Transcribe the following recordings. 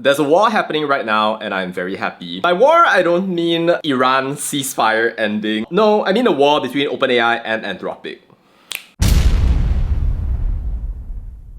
There's a war happening right now, and I'm very happy. By war, I don't mean Iran ceasefire ending. No, I mean a war between OpenAI and Anthropic.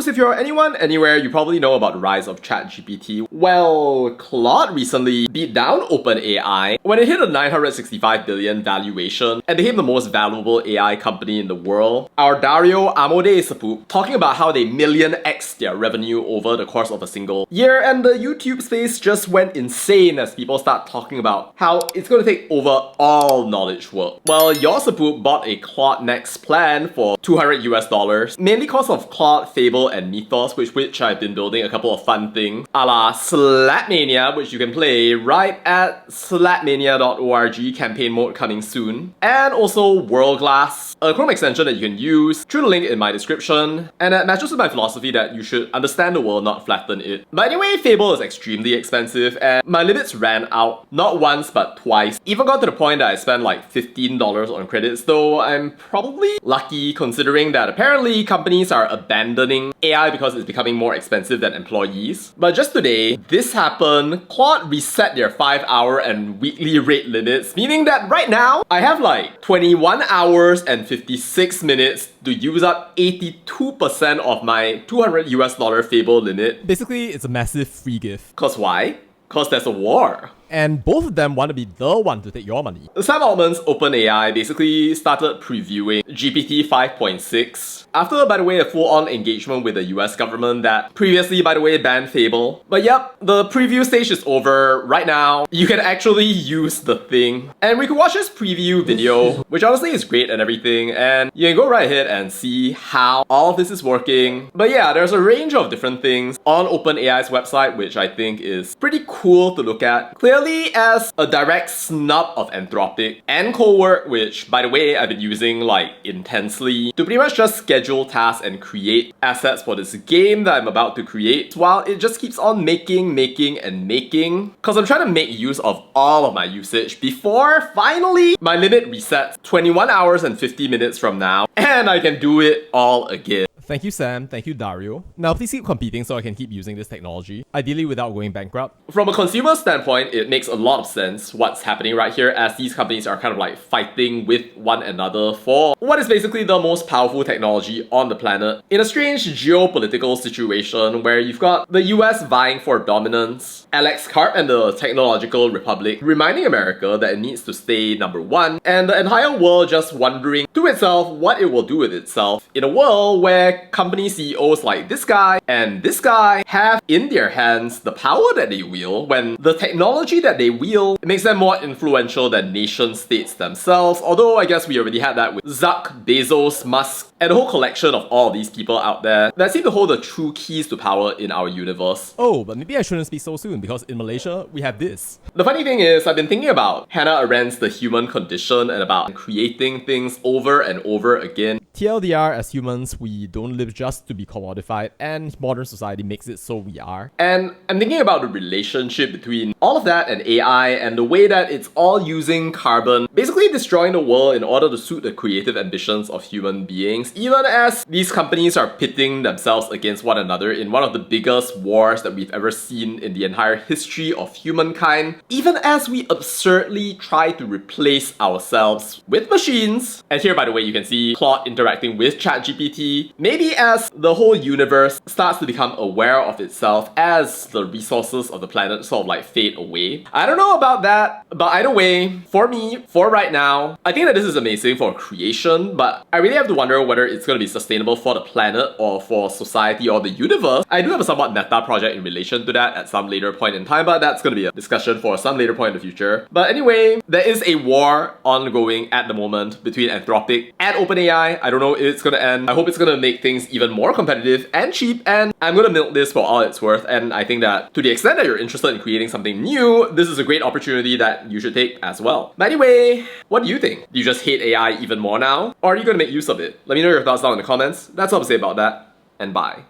If you're anyone, anywhere, you probably know about the rise of ChatGPT. Well, Claude recently beat down OpenAI when it hit a 965 billion valuation and became the most valuable AI company in the world. Our Dario Amodei talking about how they million-x their revenue over the course of a single year, and the YouTube space just went insane as people start talking about how it's going to take over all knowledge work. Well, your Sapu bought a Claude Next plan for $200 mainly because of Claude, Fable, and Mythos, which I've been building a couple of fun things, a la Slapmania, which you can play right at slapmania.org, campaign mode coming soon, and also World Glass, a Chrome extension that you can use through the link in my description, and that matches with my philosophy that you should understand the world, not flatten it. But anyway, Fable is extremely expensive, and my limits ran out, not once but twice. Even got to the point that I spent like $15 on credits, though I'm probably lucky considering that apparently companies are abandoning AI because it's becoming more expensive than employees. But just today, this happened. Claude reset their 5-hour and weekly rate limits, meaning that right now, I have like 21 hours and 56 minutes to use up 82% of my $200 Fable limit. Basically, it's a massive free gift. Cause why? Cause there's a war. And both of them want to be the one to take your money. Sam Altman's OpenAI basically started previewing GPT 5.6 after, by the way, a full-on engagement with the US government that previously, by the way, banned Fable. But yep, the preview stage is over. Right now, you can actually use the thing. And we can watch this preview video, which honestly is great and everything, and you can go right ahead and see how all of this is working. But yeah, there's a range of different things on OpenAI's website, which I think is pretty cool to look at. Clearly, as a direct snub of Anthropic and Cowork, which, by the way, I've been using like intensely to pretty much just schedule tasks and create assets for this game that I'm about to create, while it just keeps on making, because I'm trying to make use of all of my usage before finally my limit resets 21 hours and 50 minutes from now, and I can do it all again. Thank you, Sam. Thank you, Dario. Now, please keep competing so I can keep using this technology, ideally without going bankrupt. From a consumer standpoint, it makes a lot of sense what's happening right here, as these companies are kind of like fighting with one another for what is basically the most powerful technology on the planet. In a strange geopolitical situation where you've got the US vying for dominance, Alex Karp and the Technological Republic reminding America that it needs to stay number one, and the entire world just wondering to itself what it will do with itself in a world where company CEOs like this guy and this guy have in their hands the power that they wield, when the technology that they wield, it makes them more influential than nation states themselves. Although I guess we already had that with Zuck, Bezos, Musk, and a whole collection of all these people out there that seem to hold the true keys to power in our universe. Oh, but maybe I shouldn't speak so soon, because in Malaysia, we have this. The funny thing is, I've been thinking about Hannah Arendt's The Human Condition and about creating things over and over again. TLDR, as humans, we don't live just to be commodified, and modern society makes it so we are. And I'm thinking about the relationship between all of that and AI, and the way that it's all using carbon, basically destroying the world in order to suit the creative ambitions of human beings, even as these companies are pitting themselves against one another in one of the biggest wars that we've ever seen in the entire history of humankind, even as we absurdly try to replace ourselves with machines. And here, by the way, you can see Claude interacting with ChatGPT, maybe as the whole universe starts to become aware of itself as the resources of the planet sort of like fade away. I don't know about that, but either way, for me, for right now, I think that this is amazing for creation, but I really have to wonder whether it's going to be sustainable for the planet or for society or the universe. I do have a somewhat meta project in relation to that at some later point in time, but that's going to be a discussion for some later point in the future. But anyway, there is a war ongoing at the moment between Anthropic and OpenAI. I don't know if it's going to end. I hope it's going to make things even more competitive and cheap, and I'm going to milk this for all it's worth. And I think that to the extent that you're interested in creating something new, this is a great opportunity that you should take as well. But anyway, what do you think? Do you just hate AI even more now? Or are you going to make use of it? Let me know your thoughts down in the comments. That's all I have to say about that, and bye.